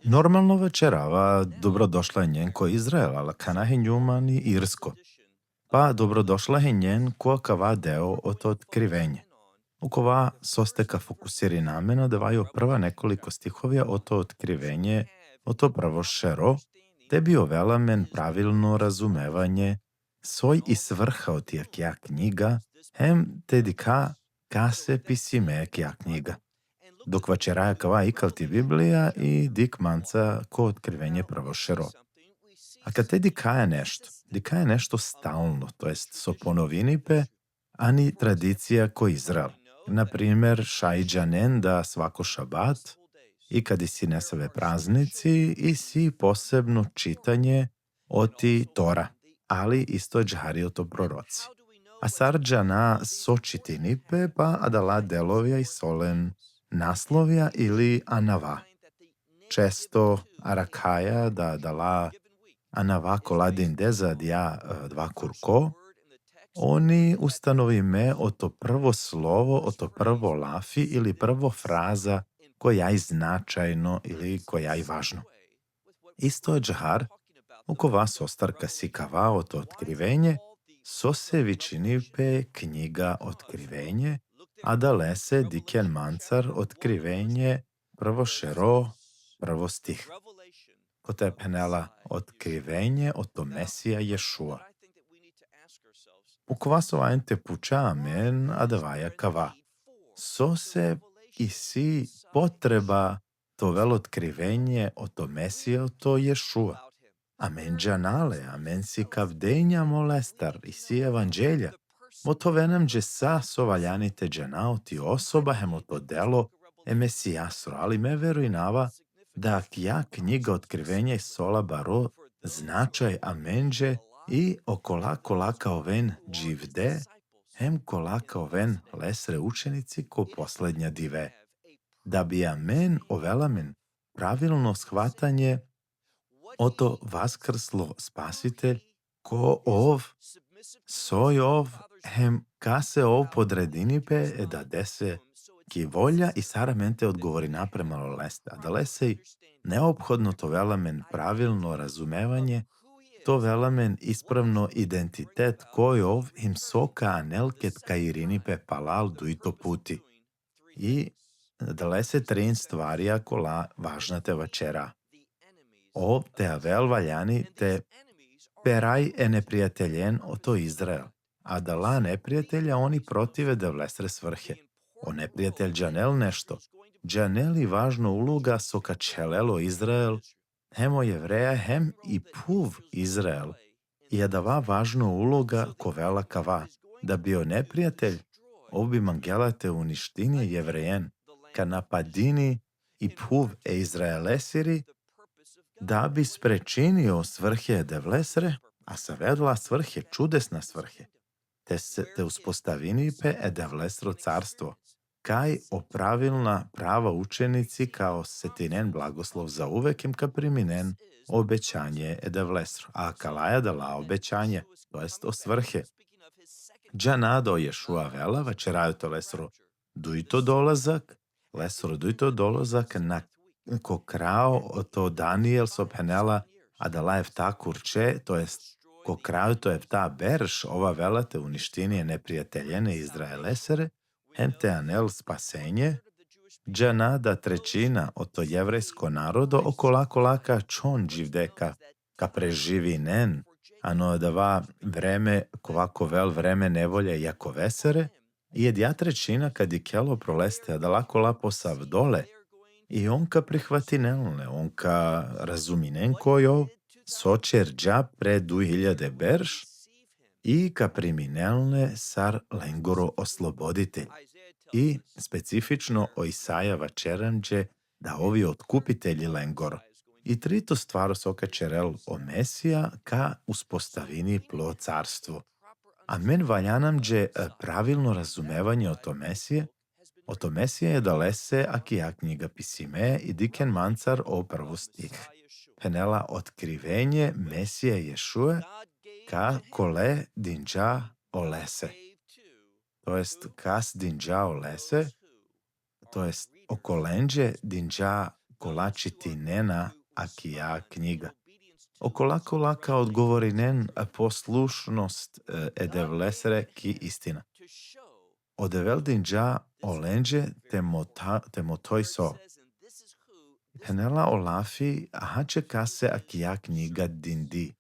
Normalno večerava dobrodošla je njen ko Izrael, ala kanahe njumani irsko. Pa dobrodošla je njen ko kava deo od otkrivenje. U kova sosteka fokusiri namena davaju prva nekoliko stihovja o to otkrivenje, o to prvo šero, te bio velamen pravilno razumevanje soj i svrha od kja knjiga, hem ka se pisime kja knjiga. Dok večeraja kava ikalti Biblija i dik manca ko otkrivenje prvo šero. A kad te dika je nešto stalno, to jest so ponovinipe, ani tradicija ko Izrael. Na primer, šajđanen da svako šabat i kad si nesave praznici i si posebno čitanje oti Tora, ali isto je džari to proroci. A sarđana sočitinipe pa adala delovja i solen naslovja ili anava. Često arakaja da dala anava koladin deza dja dva kurko, oni ustanovi me o to prvo slovo, o to prvo lafi ili prvo fraza koja je značajno ili koja je važno. Isto je džahar, uko vas ostarka si kavao to otkrivenje, so se vičinipe knjiga otkrivenje, a da lese diken mancar otkrivenje prvo šero, prvo stih. Kota je penela otkrivenje o to Mesija Ješua. U kvasova ente puča amen, a davaja kava. So se i si potreba to velo otkrivenje o to Mesija o to Ješua. Amen džanale, amen si kavdenja molestar i si evanđelja. Mo to venem dže sa so valjanite džanao ti osoba hemo to delo e mesijasro, ali me veruinava da kja knjiga otkrivenja i sola baro značaj amenđe i okolako laka oven dživde, hem kolaka oven lesre učenici ko poslednja dive. Da bi amen ovelamen pravilno shvatanje oto vaskrslo spasitelj ko soj hem ka se podredinipe da dese ki volja i saramente odgovori napremalo leste, a da lesej neophodno to velamen pravilno razumevanje, to velamen ispravno identitet koji im soka anelket ka irinipe palal duito puti. I da lese trin stvarija kola važna te večera. Te avel valjani te peraj neprijateljen o to Izrael, a da la neprijatelja oni protive da vlesre svrhe. O neprijatelj džanel nešto. Džaneli važno uloga so kačelelo Izrael, hemo jevreja, hem i puv Izrael. I da važno uloga ko vela kava, da bio neprijatelj, obi mangelate uništinje jevrejen, ka napadini i puv Izraelesiri, da bi sprečinio svrhe devlesre, a savedla svrhe čudesna svrhe, te uspostavinipe devlesro carstvo, kaj opravilna prava učenici kao setinen blagoslov za uvekem ka priminen obećanje devlesro, a kalaja dala obećanje, to jest o svrhe. Džanado Ješua vela večeraju to lesro duito dolazak na ko krao to Daniel so penela adalajev ta kurče, to jest ko kraju to je ta berš, ova velate uništinije neprijateljene Izraelesere, hem te anel spasenje, džana da trećina od to jevrejsko narodo okolako laka čon dživdeka, ka preživi nen, ano da vreme, kovako vel vreme nevolje jako vesere, i jedja trećina kad je kjelo proleste, a da lako lapo sav dole, i onka prihvati nelne, onka razuminen kojo, sočer dža pre 2000 berš, i ka priminelne sar lengoro osloboditelj. I specifično o Isaja vačeranđe da ovi otkupitelji lengoro. I trito stvaro soka čerel o Mesija ka uspostavini plo carstvo. A men valjanamđe pravilno razumevanje o to Mesije je da lese akija knjiga pisime i diken mancar o prvo stih. Penela otkrivenje Mesije Ješue ka kole dinđa o lese. To jest kas dinđa o lese, to jest okolenđe dinđa okolačiti nena akija knjiga. Okolako laka odgovori nen poslušnost edevlesere ki istina. Odeveldin dža olenđe temotoj so. Penela olafi hače kase akija knjiga dindi.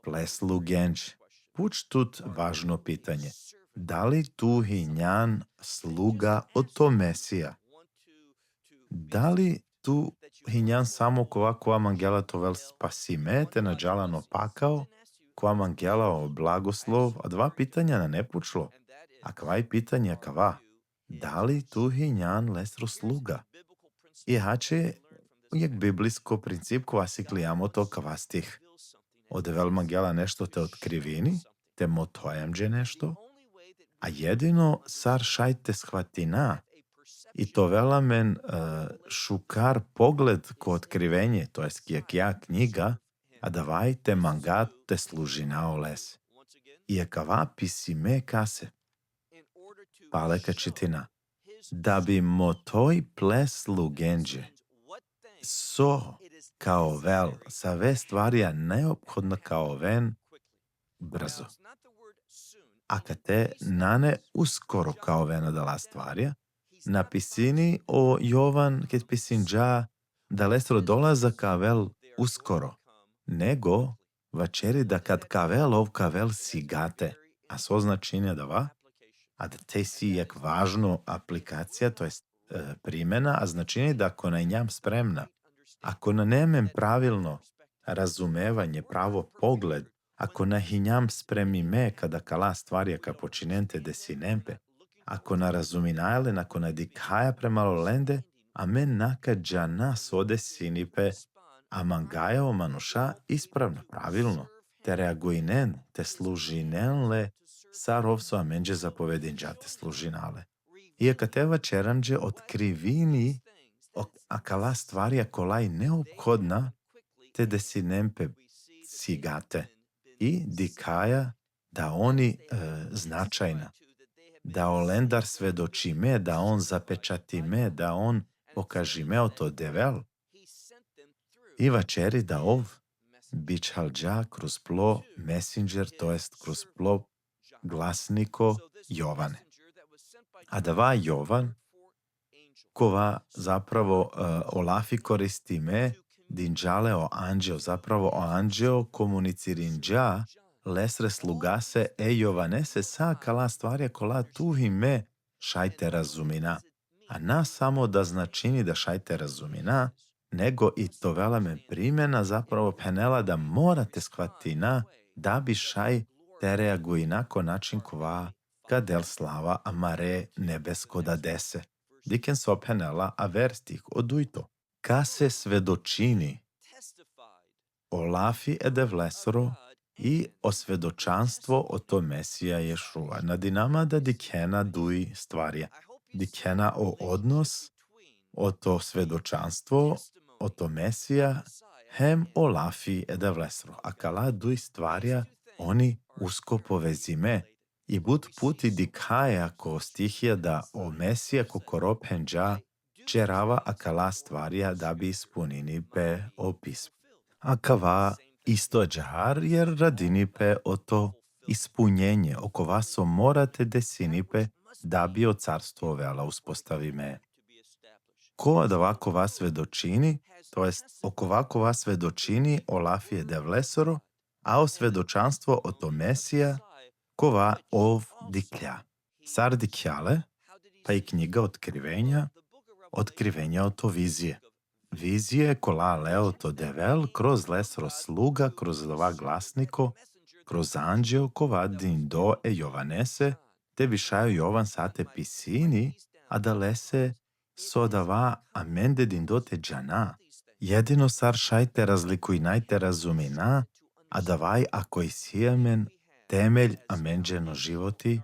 Pleslu genđ. Puč tut važno pitanje. Da li tu hinjan sluga od to Mesija? Da li tu hinjan samo koa mangela to vel spasime, te nađalano pakao, koa mangela o blagoslov, a dva pitanja na nepučlo. A kvaj pitanje kava? Da li tu hinjan lesro sluga? I hače ujek biblijsko princip kova si klijamo to kava stih. Odevel mangela nešto te otkrivini, te motojemđe nešto, a jedino sar šajte shvatina i to vela men šukar pogled ko otkrivenje, to je skijekija knjiga, a davajte mangat te služi na oles. I kava pisime kase. Paleka čitina. Da bi motoj pleslu genđe, so kao vel, sa ve stvarija neophodna kao ven brzo. A kad te nane uskoro kao vena dala stvarja, na pisini o Jovan kad pisinđa da lesro dolaza kavel uskoro, nego vačeri da kad kavel ov kavel sigate, a so značinja da va, a da te si jak važno aplikacija, to je primjena, a značinje da ako na njam spremna, ako na nemem pravilno razumevanje, pravo pogled, ako na hinjam spremi me kada kala stvarja ka počinente desinempe, ako na razuminajle, ako na dikaja premalo lende, a men nakađa nas ode sinipe, a mangaja o manuša ispravno, pravilno, te reaguinen, te služinenle, sa rovso a menđe zapovedinđa te služinale. Iaka te vačeranđe otkrivini, a kala stvarja kolaj neophodna, te desinempe sigate i dikaja da oni značajna, da olendar svedoči me, da on zapečati me, da on pokaži me o to devel. I vačeri da ov bičhalđa kroz plo messenger, to jest kroz plo glasniko Jovane. A da va Jovan, kova zapravo olafi koristi me, dinđale o anđeo, zapravo o anđeo komunicirinđa, lesre slugase Jovanese sa kala stvarja kola tuhi me šajte razumina. A na samo da značini da šajte razumina, nego i to vela me primjena zapravo penela da morate shvatina da bi šaj te reaguje nako način kova kadel slava amare nebesko da dese. Diken so penela a verstih odujto. Ka se svedočini olafi edevlesro i osvedočanstvo o to Mesija Ješua. Na dinama da dikena duj stvarja. Dikena o odnos, o to svedočanstvo, o to Mesija, hem olafi edevlesro. A kala duj stvarja, oni usko povezime. I bud puti dikaja ko stihija da o Mesija ko koropenđa čerava a kala stvarja da bi ispunini pe opis. A kava isto džar jer radinipe o to ispunjenje oko vaso morate desinipe da bi o carstvo vela uspostavime. Ko da ovako vas svedočini, to jest oko ovako vas svedočini o lafije devlesoro, a o svedočanstvo o to Mesija, kova ov diklja. Sar dikjale, pa i knjiga otkrivenja o to vizije. Vizije kola leo to devel kroz lesro sluga, kroz dva glasniko, kroz anđeo kova din do Jovanese, te višaju Jovan sate pisini, a da lese sodava amende din do te džana. Jedino sar šajte razlikuj najte razumina, a davaj ako i sijemen temelj amenđeno životi,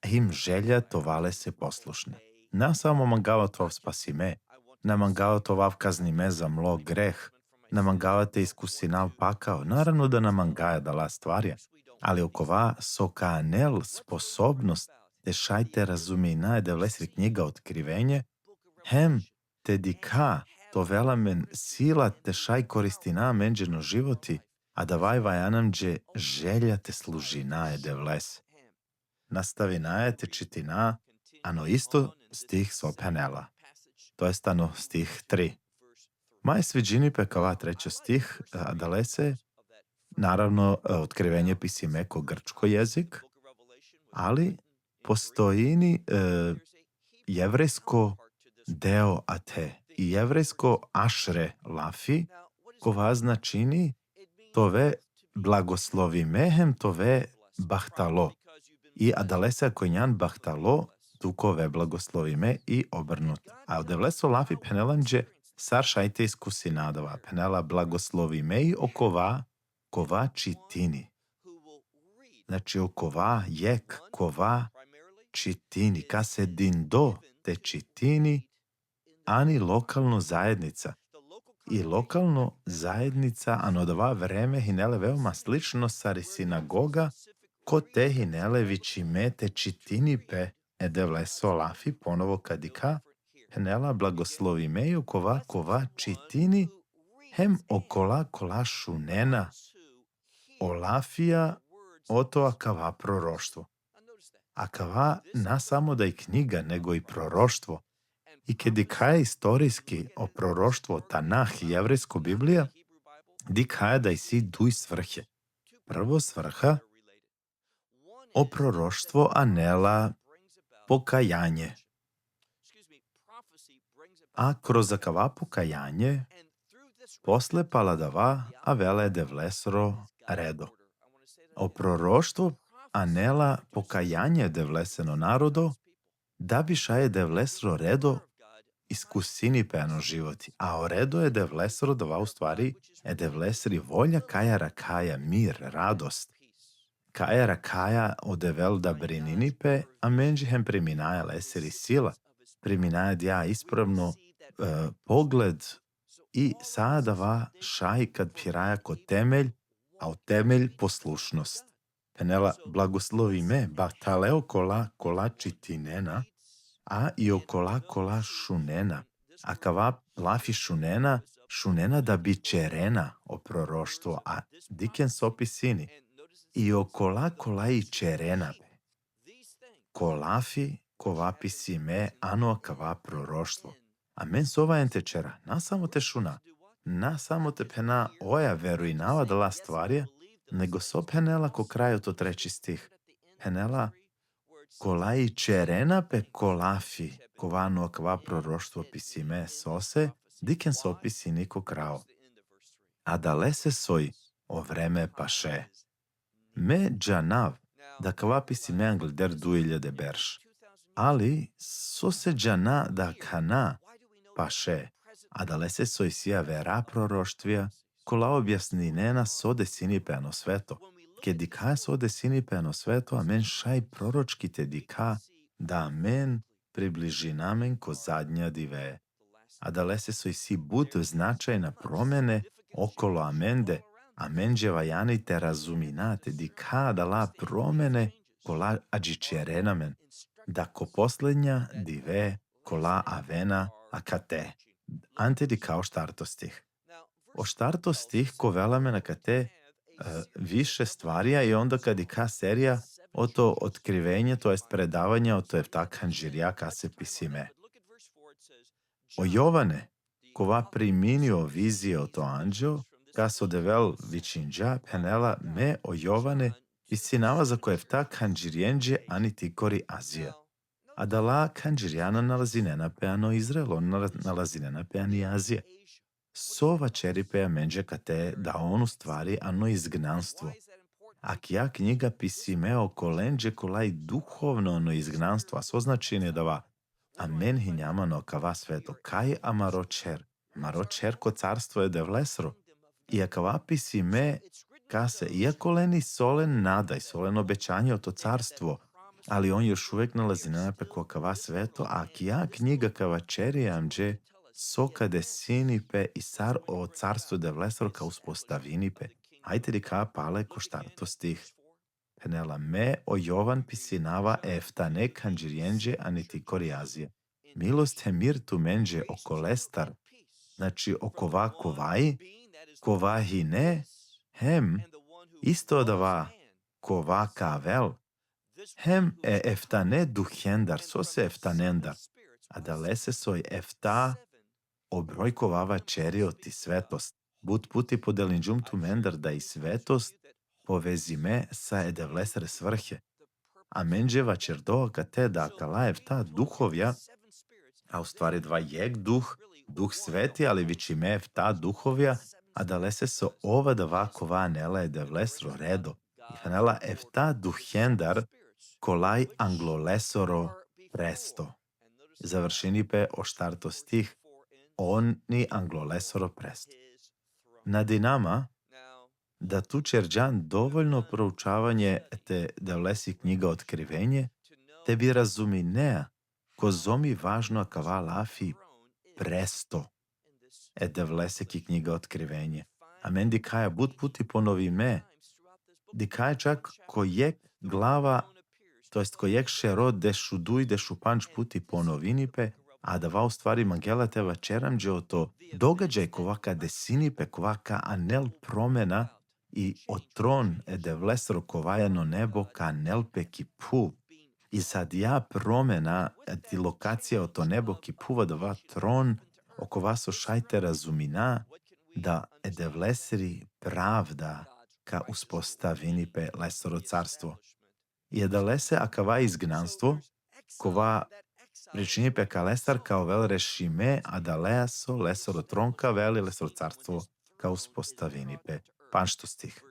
im želja to vale se poslušne. Na samo mangava to spasime, na mangava to vav kazni me za mlo greh, na mangava te iskusinav pakao, naravno da na mangaja dala stvarja, ali okova sokanel sposobnost te šajte razumina da vlesri knjiga otkrivenje, hem te dika to velamen sila te šaj koristina menđeno životi, a da vajanam dže želja te služina je devles. Nastavi te čitina, ano isto stih so penela. To je stano stih 3. Maj sviđini pekava treći stih, a dalese, naravno, otkrivenje pisime ko grčko jezik, ali postojini jevrejsko deo ate i jevrejsko ašre lafi, kova značini tove blagoslovi mehem tove bahtalo. I adalese konjan bahtalo, tukove blagoslovi me i obrnut. A odevleso lafi penelanđe sar šajte iskusi nadava. Penela blagoslovi me i kova čitini. Znači okova jek, kova čitini. Ka se din do te čitini, ani lokalno zajednica. I lokalno zajednica, ano dva vreme hinele veoma slično sari sinagoga, ko te hinele vičime te čitini pe edevleso lafi, ponovo kadika, penela blagoslovi meju kova čitini, hem kola šunena, olafija, oto akava proroštvo. Akava na samo da i knjiga, nego i proroštvo. I kedikaje istorijski o proroštvo Tanah i jevrejsko Biblija, dikaje da i si duj svrhe. Prvo svrha, o proroštvo anela pokajanje. A kroz akava pokajanje, posle paladava a vele devlesro redo. O proroštvo anela pokajanje devleseno narodo, da bi šaje devlesro redo iskusini peno životi. A o redo je devlesro dva u stvari devlesri volja kaja rakaja mir, radost. Kaja rakaja odevel da brininipe, a menđihem priminaja leseri sila. Priminaja dja ispravno pogled i sadava šaj kad piraja ko temelj, a u temelj poslušnost. Penela blagoslovi me, bataleo kola čitinena, a i kola šunena. A kava lafi šunena da bi čerena o proroštvo, a diken sopisini. I kola i čerena. Kolafi kova pisime, ano kava proroštvo. A men sova entečera, na samo te šuna, na samo te pena oja veru i navadala stvarje, nego so penela ko kraju to treći stih. Penela kola i čerena pe kolafi, kovano kva proroštvo pisime sose, diken sopisi niko krao. A dalese soj o vreme paše. Me džanav, da kva pisime anglder duiljade berš. Ali so se džana da kana paše, a dalese soj sija vera proroštvija, kola objasninena so desini peno sveto. Ke dika so desini peno sveto, a men šaj proročki te dika, da men približi namen ko zadnja dive. A dalese soj si but značajna promene okolo amende, a menđeva jani te razuminate dika da la promene kola adžičerenamen, da ko posljednja dive kola avena akate. Ante dika o štartostih. O štartostih ko velame na kate više stvarija i onda kad i ka serija o to otkrivenje, to jest predavanje o to je tak hanžirja ka se pisime. O Jovane, kova priminio vizije o to anđeo, ka so devel vičinđa, penela me o Jovane isinava za koje tak hanžirjenđe ani tikori Azija. A da la hanžirjana nalazinena pe ano Izraelo, nalazinena pe ani Azija. Sova čeripe menđe kate da on u stvari ano izgnanstvo. A kja knjiga pisime o kolenđe kolaj duhovno ono izgnanstvo, a so značine dava amen hinjamano kava sveto, kaj amaročer. Maročer ko carstvo je devlesro. I akava pisime kase, iako leni solen nada i solen obećanje o to carstvo, ali on još uvijek nalazi na preko kava sveto, a kja knjiga kava čerijamđe soka desinipe i sar o carstvu devlesro ka uspostavinipe. Ajte di ka pale ko štarto stih. Penela me o Jovan pisinava efta ne kanđirjenđe ani ti korijazije. Milost he mir tu menđe o kolestar, Znači, okova kovai, kovahine, hem, isto dava, kova kavel, hem eftane duhendar, sos eftanendar, a dalese soj efta obrojkovava čerioti svetost. But puti podelinđum tu mendar da i svetost povezime sa edevlesre svrhe. A menđeva čerdoa kate da kala efta duhovja, a u stvari dva jek duh, duh sveti, ali vičime efta duhovja, a dalese so ova dva kova nela edevlesro redo. I hanela efta duhendar kolaj anglolesoro presto. Završini pe oštarto stih, oni anglolesoro presto. Na dinama, da tu čerđan dovoljno proučavanje te devlesi knjiga Otkrivenje, te bi razumi nea, ko zomi važno kava lafi presto, devlese ki knjiga Otkrivenje. A men di kaja bud puti ponovi me, di kaja čak ko jek glava, to jest ko jek šerod dešu duj dešu panč puti ponovinipe, a da va u stvari mangela teva čeramđe o to događaj kovaka desinipe, kovaka anel promena i o tron devlesro kovajano nebo ka nelpe ki pu. I sad ja promena ti lokacija o to nebo ki puva da va tron oko vas ošajte razumina da devlesri pravda ka uspostavinipe lesoro carstvo. I da lese akava izgnanstvo, kova pričinipe ka lesar kao vel rešime, a da leaso lesoro tronka veli lesoro carstvo ka uspostavinipe. Panšto stih.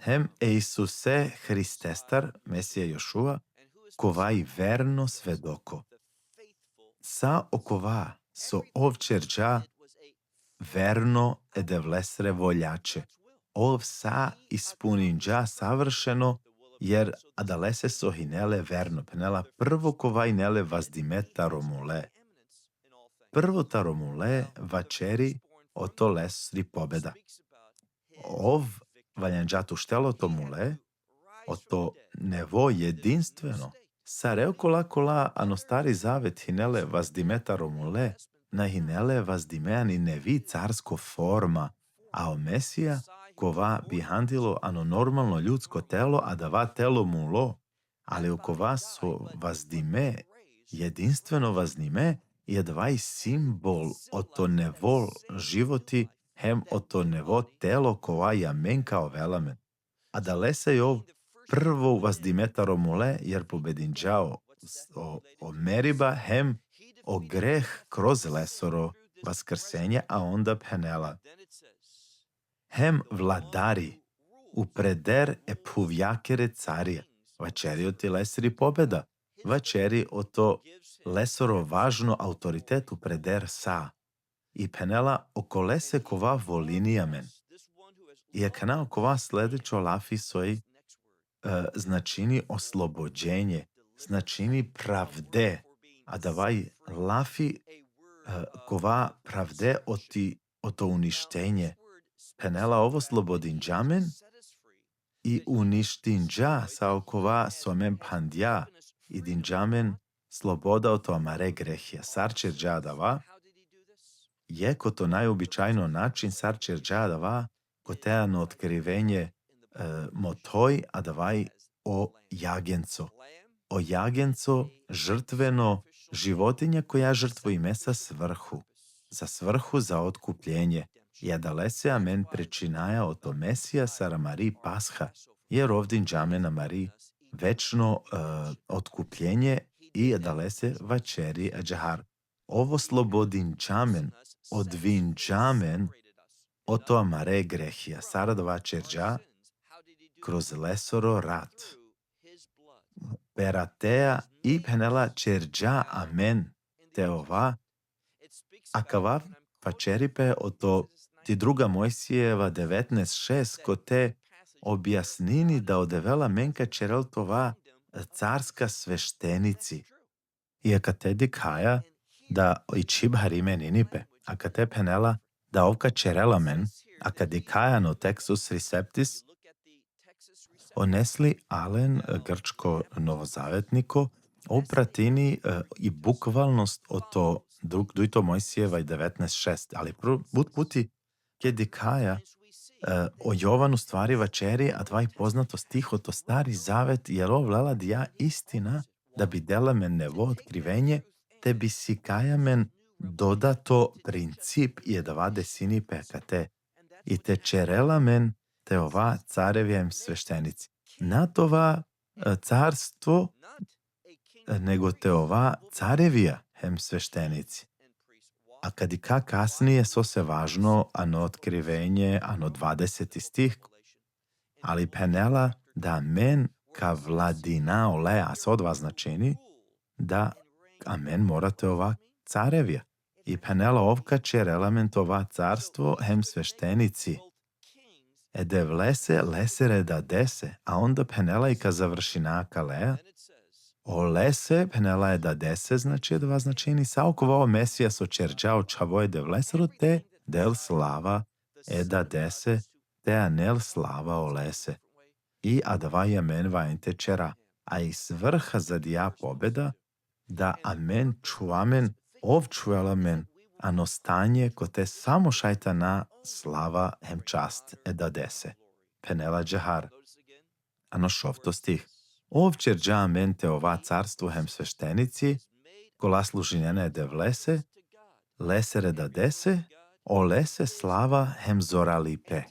Hem Eisuse Hristestar, Mesija Jošua, kovai verno svedoko. Sa okova so ovčerđa verno edevlesre voljače. Ov sa ispuninđa savršeno, jer adalese so hinele verno. Penela prvo kovai nele vazdime taromule. Prvo taromule vačeri o to lesri pobeda. Ov valjanđatu štelo to mule, o to nevo jedinstveno. Sa reokola kola ano stari zavet hinele vazdimeta romule, na hinele vazdimeani nevi carsko forma, a o Mesija kova bi handilo ano normalno ljudsko telo, a da va telo mulo, ali oko vas so vazdime, jedinstveno vaznime, je dvaj simbol o to nevo životi, hem o to nevo telo kova jamen kao velamen. A da lese je ov prvo vazdimeta romule, jer pobedinđao o meriba, hem o greh kroz lesoro vaskrsenje, a onda penela. Hem vladari u preder puvjakere carije, vačeri o ti lesri pobeda, vačeri o to lesoro važno autoritetu preder sa. I penela oko lese kova volinijamen. I kana kova sledećo lafi soji značini oslobođenje, značini pravde, a davaj lafi kova pravde o to uništenje. Penela ovo slobodinđamen i uništinđa sa okova somen pandja i dinđamen sloboda o to amare grehija. Sarčer džadava je ko to najobičajno način sarčer džadava ko teano otkrivenje motoj, a davaj o jagenco. O jagenco žrtveno životinja koja žrtvo ime sa svrhu. Za svrhu za otkupljenje. I adalese amen prečinaja o to Mesija sara Mariji Pasha, jer ovdje džame na Mariji večno otkupljenje i adalese vačeri džahar. Ovo slobodin džamen, odvin džamen, o to amare grehija. Sara dva čerđa, kroz lesoro rat. Peratea i penela čerđa amen teova, a kavav pačeripe o to ti druga Mojsijeva 19.6 ko te objasnini da odevela menka čerel tova carska sveštenici. I aka te dikaja da i čib harime ninipe, aka te penela da ovka čerela men, aka dikaja no textus receptis, onesli alen grčko novozavetniko, opratini i bukvalnost o to Duj to Mojsijeva i 19.6. Ali but puti kedi kaja o Jovanu stvari večeri, a tvaj poznato stiho to stari zavet, jer vlela dja istina, da bi dela men nevo otkrivenje, te bi si kaja men dodato princip i jedava desini pekate. I te čerela men te ova carevjem sveštenici. Na tova carstvo, nego te ova carevija hem sveštenici. A kad i ka kasnije so se važno ano otkrivenje, ano 20. stih, ali penela da men ka vladina ole, a se od vas značini, da amen morate ova carevija. I penela ovka čer element ova carstvo hem sveštenici. Ede vlese, lesere da dese, a onda penela i ka završinaka lea, olese, penela je da dese, znači dva značini, saokovao Mesija so čerđao čavoje de vleseru, te del slava eda dese, te anel slava olese. I adava amen vajente čera, a i svrha za dija pobeda, da amen čuamen, ovčuelamen, ano stanje ko te samo šajtana slava hem čast eda dese. Penela džahar. Ano šovto stih. Ovčer dža amen te ova carstvo hem sveštenici, kola služinjene de vlese, lesere da dese, olese slava hem zoralipe.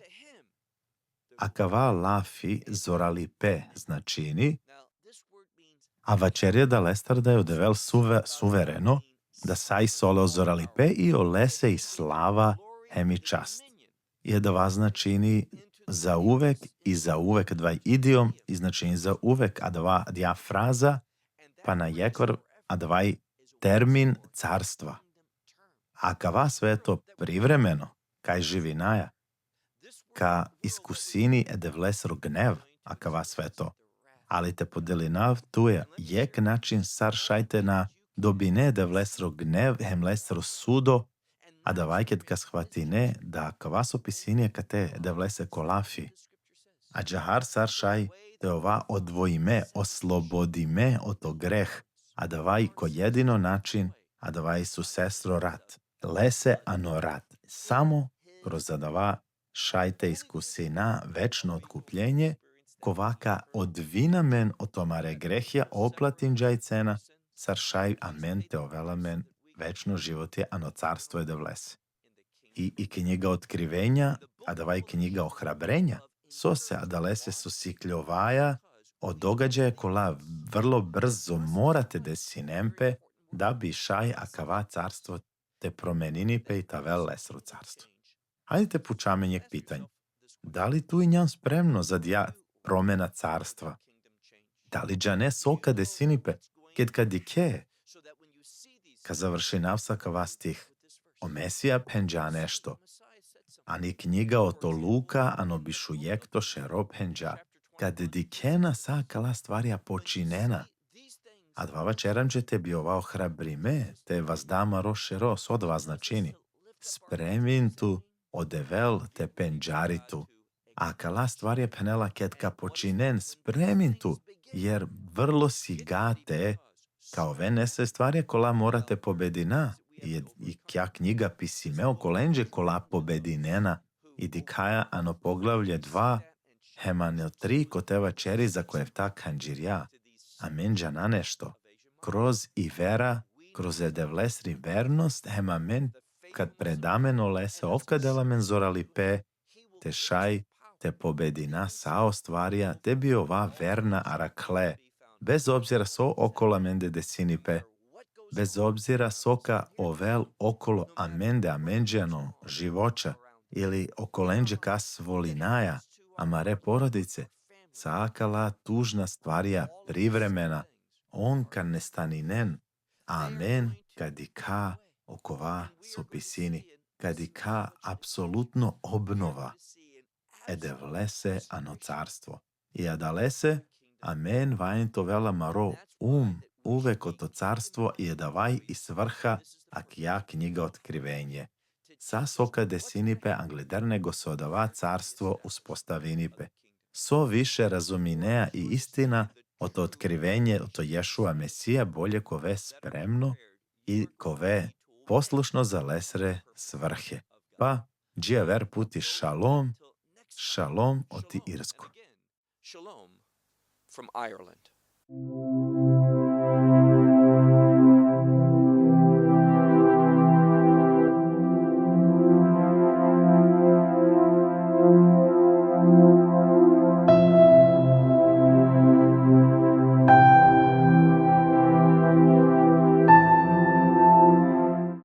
A kava lafi zoralipe značini, a večerje da lestar da je odevel suvereno, da saj sole ozoralipe i olese i slava hem i čast. Je da vas značini za uvek i za uvek dvaj idiom i značini za uvek, a dva dja fraza, pa na jekvar, a dvaj termin carstva. A kava sve to privremeno, kaj živi naja, ka iskusini ede vlesru gnev, a kava sve to. Ali te podelinav tu je jek način sar šajte na dobine de vlesru gnev hem lesru sudo, a da vajket ka shvatine da kava so pisinje ka te de vlese kolafi. A džahar sar šaj te ova odvojime, oslobodime o to greh, a da vaj ko jedino način, a da vaj su sestro rat. Lese ano rat. Samo kroz zadava šajte iskusina večno otkupljenje, kovaka odvina men o tomare grehja oplatin džaj cena, sar šaj amen te ovela men večno život je ano carstvo je da vlese. I knjiga otkrivenja, a davaj knjiga ohrabrenja, so se adalese su sikljovaja o događaje kola vrlo brzo morate desinempe da bi šaj akava carstvo te promeninipe i ta vel lesru carstvo. Hajde pučamenjeg pitanja. Da li tu i njam spremno za dja promena carstva? Da li džane soka desinipe, kad dike? Ka završi navsaka vas tih, o Mesija penđa nešto. Ani knjiga o to Luka, ano bišu jekto šero penđa. Kad dikena sakala stvarja počinena. A dva večeram ćete bi ova ohrabrime, te vas dama rošero od vas načini. Spremintu odevel te penđaritu. A kala stvar je penela ketka počinen spremintu, jer vrlo si gate, kao venese stvari kola morate pobedina. I kja knjiga pisimeo kolenđe kola pobedinena i dikaja ano poglavlje 2, hemanio 3 koteva čeri za koje ta kanđirja. Amen džana nešto. Kroz i vera, kroz edevlesri vernost, hemamen kad predameno lese ovkadela men zoralipe, te šaj, te pobedina sao stvarija, te bi ova verna arakle, bez obzira so okola mende desinipe, bez obzira soka ovel okolo amende amenđano živoća ili okolenđe kas volinaja, amare porodice, saakala tužna stvarija privremena, on kad nestaninen, amen kad i ka okova sopisini, kad i ka apsolutno obnova, ede vlese ano carstvo. I adalese, amen vajen to vela maro uvek o to carstvo i davaj i svrha, ak ja knjiga otkrivenje. Sa soka desinipe anglidernego se odava carstvo uspostavinipe. So više razuminea i istina o to otkrivenje, o to Ješua Mesija bolje kove spremno i kove poslušno za lesre svrhe. Pa, džija ver puti šalom, šalom oti Irsko. Shalom from Ireland.